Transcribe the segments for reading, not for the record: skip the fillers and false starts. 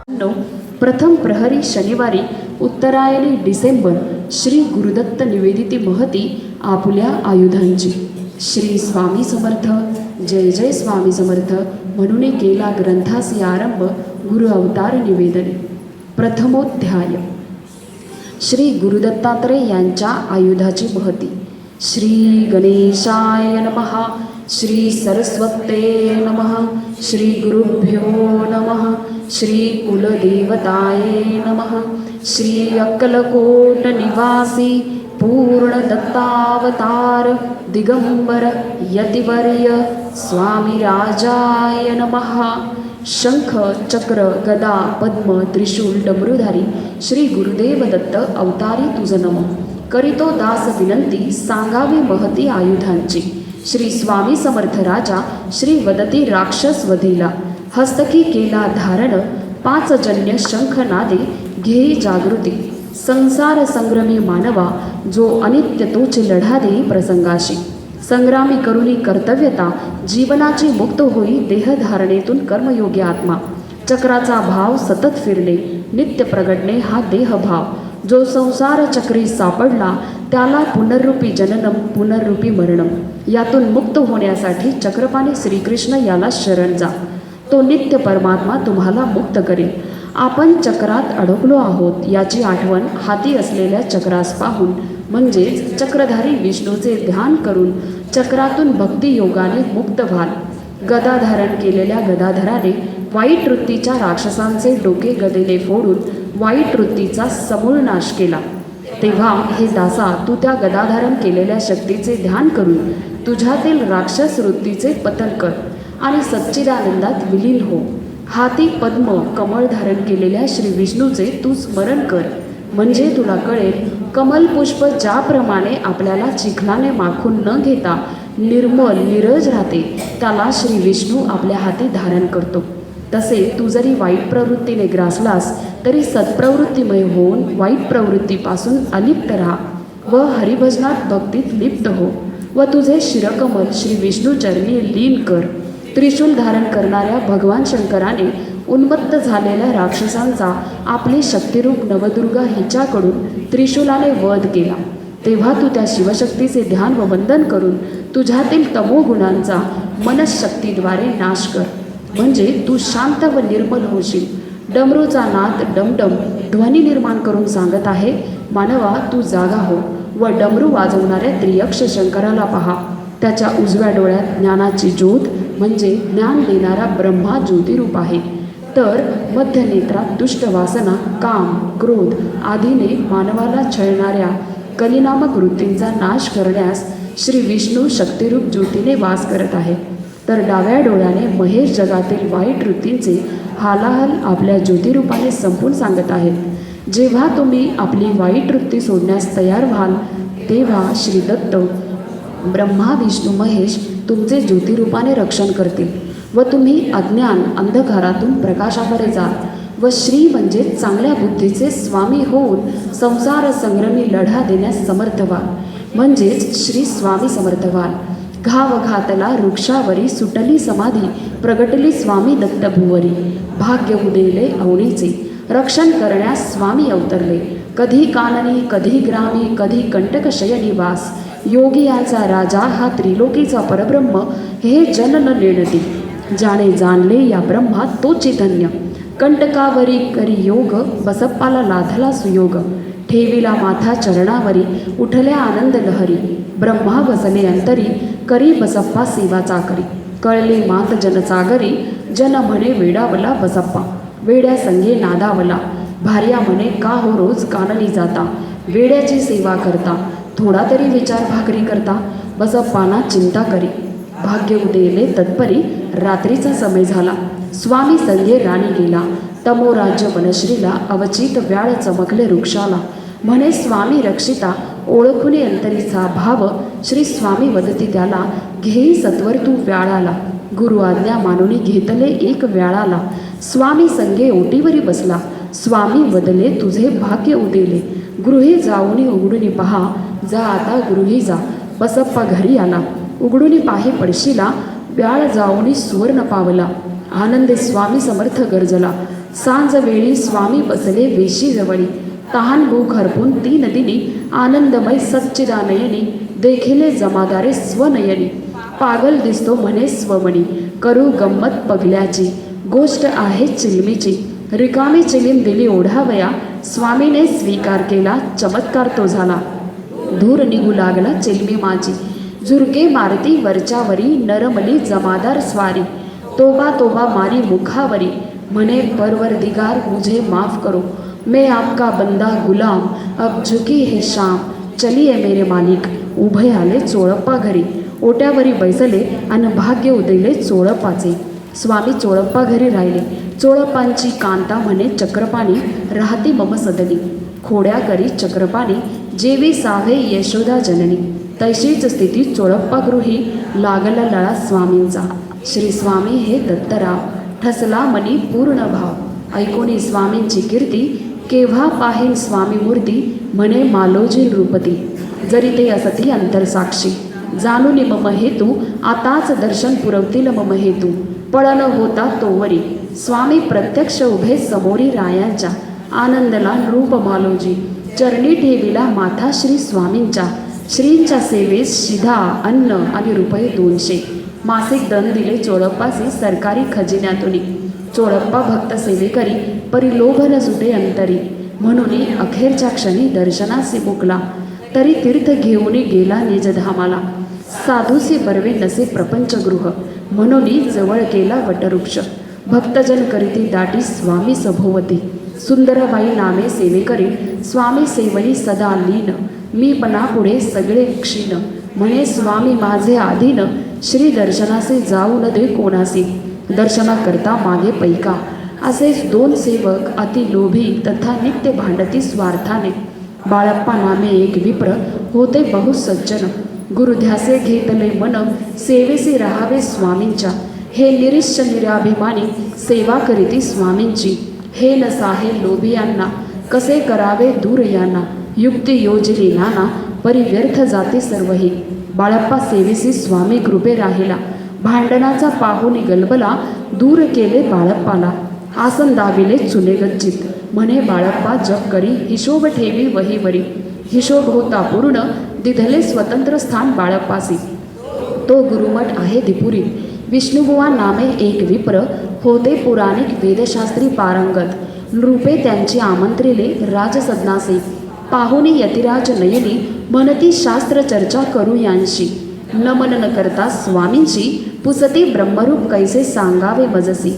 प्रथम प्रहरी शनिवारी उत्तरायणी डिसेंबर श्री गुरुदत्त निवेदिती महती आपुल्या आयुधांची. श्री स्वामी समर्थ. जय जय स्वामी समर्थ म्हणून केला ग्रंथासी आरंभ गुरु अवतार निवेदने. प्रथमोध्याय. श्री गुरुदत्तात्रय यांच्या आयुधाची महती. श्री गणेशाय नमः. श्री सरस्वते नमः. श्री गुरुभ्यो नमः. श्री कुलदेवताय नमः. श्री अक्कलकोट निवासी पूर्ण दत्तावतार दिगंबर यतिवर्य स्वामी राजाय नमः. शंख चक्र गदा पद्म त्रिशूल डमरुधारी श्री गुरुदेव दत्त अवतारी तुझ नमो. करीतो दास विनंती सांगावी महती आयुधांची. श्री स्वामी समर्थ राजा श्री वदती राक्षस वधीला. हस्तकी केला धारण पाचजन्य शंखनादे घेई जागृती. संसार संग्रमी मानवा जो अनित्य तोचे लढा देई प्रसंगाशी. संग्रामी करुणी कर्तव्यता जीवनाची मुक्त होई देहधारणेतून कर्मयोगी आत्मा. चक्राचा भाव सतत फिरणे नित्य प्रगटणे हा देहभाव. जो संसार चक्री सापडला त्याला पुनर्रूपी जननम पुनर्रूपी मरणम. यातून मुक्त होण्यासाठी चक्रपाणी श्रीकृष्ण याला शरण जा. तो नित्य परमात्मा तुम्हाला मुक्त करेल. आपण चक्रात अडकलो आहोत याची आठवण हाती असलेल्या चक्रास पाहून म्हणजेच चक्रधारी विष्णूचे ध्यान करून चक्रातून भक्तियोगाने मुक्त व्हाल. गदा धारण केलेल्या गदाधराने वाईट वृत्तीच्या राक्षसांचे डोके गदेने फोडून वाईट वृत्तीचा समूळ नाश केला. तेव्हा हे दासा तू त्या गदाधारण केलेल्या शक्तीचे ध्यान करून तुझ्यातील राक्षस वृत्तीचे पतन कर आणि सच्चिदानंदात विलीन हो. हाती पद्म कमळ धारण केलेल्या श्री विष्णूचे तू स्मरण कर. म्हणजे तुला कळेल कमल पुष्प ज्याप्रमाणे आपल्याला चिखलाने माखून न घेता निर्मल निरज राहते त्याला श्री विष्णू आपल्या हाती धारण करतो. तसे तू जरी वाईट प्रवृत्तीने ग्रासलास तरी सत्प्रवृत्तीमय होऊन वाईट प्रवृत्तीपासून अलिप्त राहा व हरिभजनात भक्तीत लिप्त हो व तुझे शिरकमल श्री विष्णू चरणी लीन कर. त्रिशूल धारण करणाऱ्या भगवान शंकराने उन्मत्त झालेल्या राक्षसांचा आपली शक्तिरूप नवदुर्गा हिच्याकडून त्रिशूलाने वध केला. तेव्हा तू त्या शिवशक्तीचे ध्यान व वंदन करून तुझ्यातील तमोगुणांचा मनशक्तीद्वारे नाश कर. म्हणजे तू शांत व निर्मल होशील. डमरूचा नाद डमडम ध्वनी निर्माण करून सांगत आहे मानवा तू जागा हो व डमरू वाजवणाऱ्या त्रियक्ष शंकराला पहा. त्याच्या उजव्या डोळ्यात ज्ञानाची ज्योत म्हणजे ज्ञान देणारा ब्रह्मा ज्योतिरूप आहे. तर मध्य नेत्रात दुष्ट वासना काम क्रोध आदीने मानवाला छळणाऱ्या कलिनामक वृत्तींचा नाश करण्यास श्री विष्णू शक्तिरूप ज्योतीने वास करत आहे. तर डाव्या डोळ्याने महेश जगातील वाईट वृत्तींचे हालाहाल आपल्या ज्योतिरूपाने संपून सांगत आहेत. जेव्हा तुम्ही आपली वाईट वृत्ती सोडण्यास तयार व्हाल तेव्हा श्री दत्त ब्रह्मा विष्णू महेश तुमचे ज्योतिरूपाने रक्षण करतील व तुम्ही अज्ञान अंधकारातून प्रकाशाकडे जाल व श्री म्हणजे चांगल्या बुद्धीचे स्वामी होऊन संसार संग्रमी लढा देण्यास समर्थ व्हाल. म्हणजेच श्री स्वामी समर्थ व्हाल. घाव घातला वृक्षावरी सुटली समाधी प्रगटली स्वामी दत्त भुवरी. भाग्य उदेले अवणीचे रक्षण करण्यास स्वामी अवतरले. कधी काननी कधी ग्रामी कधी कंटक शयनी वास. योगी याचा राजा हा त्रिलोकीचा परब्रह्म हे जनन नेणती. ज्याने जाणले या ब्रह्मात तोची धन्य. कंटकावरी करी योग बसप्पाला लाधला सुयोग. ठेविला माथा चरणावरी उठल्या आनंद लहरी. ब्रह्मा बसले अंतरी करी बसप्पा सेवा चाकरी. कळले मात जनसागरी जन म्हणे वेडावला बसप्पा. वेड्या संगे नादावला भार्या म्हणे का हो रोज काननी जाता. वेड्याची सेवा करता थोडा तरी विचार भाकरी करता. बसप्पाना चिंता करी भाग्य उदेले तत्परी. रात्रीचा समय झाला स्वामी संगे राणी गेला. तमो राज्य वनश्रीला अवचित व्याळ चमकले वृक्षाला. म्हणे स्वामी रक्षिता ओळखुने अंतरीचा भाव. श्री स्वामी वदती त्याला घेई सत्वर तू व्याळाला. गुरु आज्ञा मानुनी घेतले एक व्याळाला. स्वामी संगे ओटीवरी बसला. स्वामी वदले तुझे भाग्य उदेले. गृही जाऊनी उघडूनी पहा जा आता गृही जा. बसप्पा घरी आला उघडूनी पाहे पडशीला. व्याळ जाऊनी सुवर्ण पावला. आनंदे स्वामी समर्थ गर्जला. सांज वेळी स्वामी बसले वेशी जवळी, तहान भूक हरपून ती नदिनी, आनंदमय सच्चिदानयनी, देखिले जमादारे स्वनयनी, पागल दिसतो म्हणे स्वमणी, करू गंमत पगल्याची, गोष्ट आहे चिलमीची, रिकामी चिलीम दिली ओढावया, स्वामीने स्वीकार केला, चमत्कार तो झाला, धूर निघू लागला चिलमी माझी, झुरके मारती वरच्यावरी, नरमली जमादार स्वारी, तोबा तोबा मारी मुखावरी, म्हणे परवरदिगार मुझे माफ करो, मैं आपका बंदा गुलाम, अब झुकी है शाम, चलिए मेरे मालिक. उभे आले चोळप्पा घरी, ओट्यावरी बैसले अन भाग्य उदयले चोळप्पाचे. स्वामी चोळप्पा घरी राहिले. चोळप्पांची कांता म्हणे चक्रपाणी, राहती मम सदनी, खोड्या करी चक्रपाणी, जेवी सावे यशोदा जननी. तैशीच स्थिती चोळप्पा गृही, लागला लळा स्वामींचा. श्री स्वामी हे दत्तराव, ठसला मनी पूर्ण भाव, ऐकोनी स्वामींची कीर्ती, केव्हा पाहीन स्वामी मूर्ती, म्हणे मालोजी नृपती. जरी ते असती अंतरसाक्षी, जाणून मम हेतू, आताच दर्शन पुरवतील मम हेतू, पळन होता तोवरी, स्वामी प्रत्यक्ष उभे समोरी रायांच्या, आनंदला नृप मालोजी, चरणी ठेविला माथा श्री स्वामींच्या. श्रींच्या सेवेस शिधा अन्न आणि रुपये 200, मासिक दंड दिले चोळप्पासी सरकारी खजिन्यातून. चोळप्पा भक्त सेवेकरी, परिलोभ न सुटे अंतरी, म्हणून अखेरच्या क्षणी दर्शनासी मुकला, तरी तीर्थ घेऊन गेला निजधामाला. साधूसी बरवे नसे प्रपंचगृह, म्हणून जवळ केला वटवृक्ष, भक्तजन करीती दाटी स्वामी सभोवती. सुंदरबाई नामे सेवेकरी, स्वामी सेवनी सदा लीन, मी पणा पुढे सगळे क्षीण, म्हणे स्वामी माझे आधीन, श्री दर्शनासे जाऊ न दे कोणासी, दर्शनाकरता मागे पैका. असेच 2 सेवक अति लोभी तथा नित्य भांडती स्वार्थाने. बाळप्पा नामे एक विप्र, होते बहु सज्जन, गुरुध्यासे घेतले मन, सेवेसी राहावे स्वामींच्या. हे निरिश्च निराभिमानी, सेवा करीती स्वामींची. हे न साहे लोभियांना, कसे करावे दूर यांना, युक्ती योजली नाना, परी व्यर्थ जाते सर्वही. बाळप्पा सेवेसी स्वामी कृपे राहिला, भांडणाचा पाहुणी गलबला, दूर केले बाळप्पाला. आसन दाविले चुने गच्चित, म्हणे बाळप्पा जप करी, हिशोब ठेवी वहीवरी. हिशोब होता पूर्ण, दिधले स्वतंत्र स्थान बाळप्पासी. तो गुरुमठ आहे दिपुरी. विष्णुबुवा नामे एक विप्र, होते पुराणिक वेदशास्त्री पारंगत. नृपे त्यांची आमंत्रिले राजसदनासी, पाहुणी यतिराज नयनी, म्हणती शास्त्र चर्चा करू यांशी. नमन न करता स्वामींची, पुसती ब्रह्मरूप कैसे सांगावे मजसी.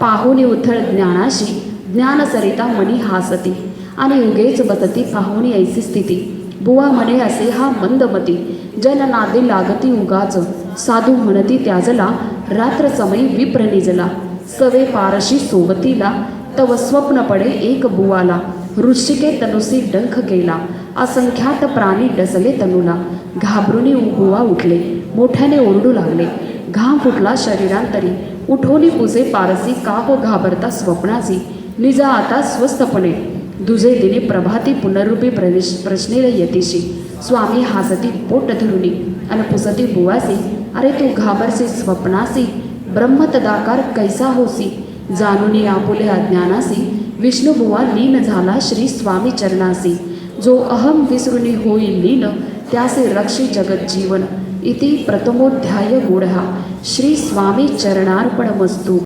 पाहुणी उथळ ज्ञानाशी, ज्ञानसरिता मनी हासती, आणि उगेच बसती पाहुणी ऐसी स्थिती. बुवा म्हणे असे हा मंदमती, जन नादे लागती उगाच, साधू म्हणती त्याजला, रात्र समयी विप्र निजला. सवे पारशी सोबतीला, तव स्वप्न पडे एक बुवाला. वृश्चिके तनुसी डंख केला, असंख्यात प्राणी डसले तनुला. घाबरुनी बुवा उठले, मोठ्याने ओरडू लागले, घाम फुटला शरीरांतरी. उठोनी पुसे पारसी, का हो घाबरता स्वप्नासी, निजा आता स्वस्थपणे. दुजे दिने प्रभाती पुनरुपी प्रश्नेल यतीशी. स्वामी हासती पोट धरुनी, अन पुसती बुवासी, अरे तू घाबरसी स्वप्नासी, ब्रह्म तदाकार कैसा होसी. जाणूनी आपुले अज्ञानासी, विष्णुबुवा लीन झाला श्री स्वामी चरणासी. जो अहम विसृणी होईल लीन, त्यासे रक्षी जगत जीवन. इति प्रथमोध्याय गूढः. श्री स्वामी चरणार्पणमस्तु.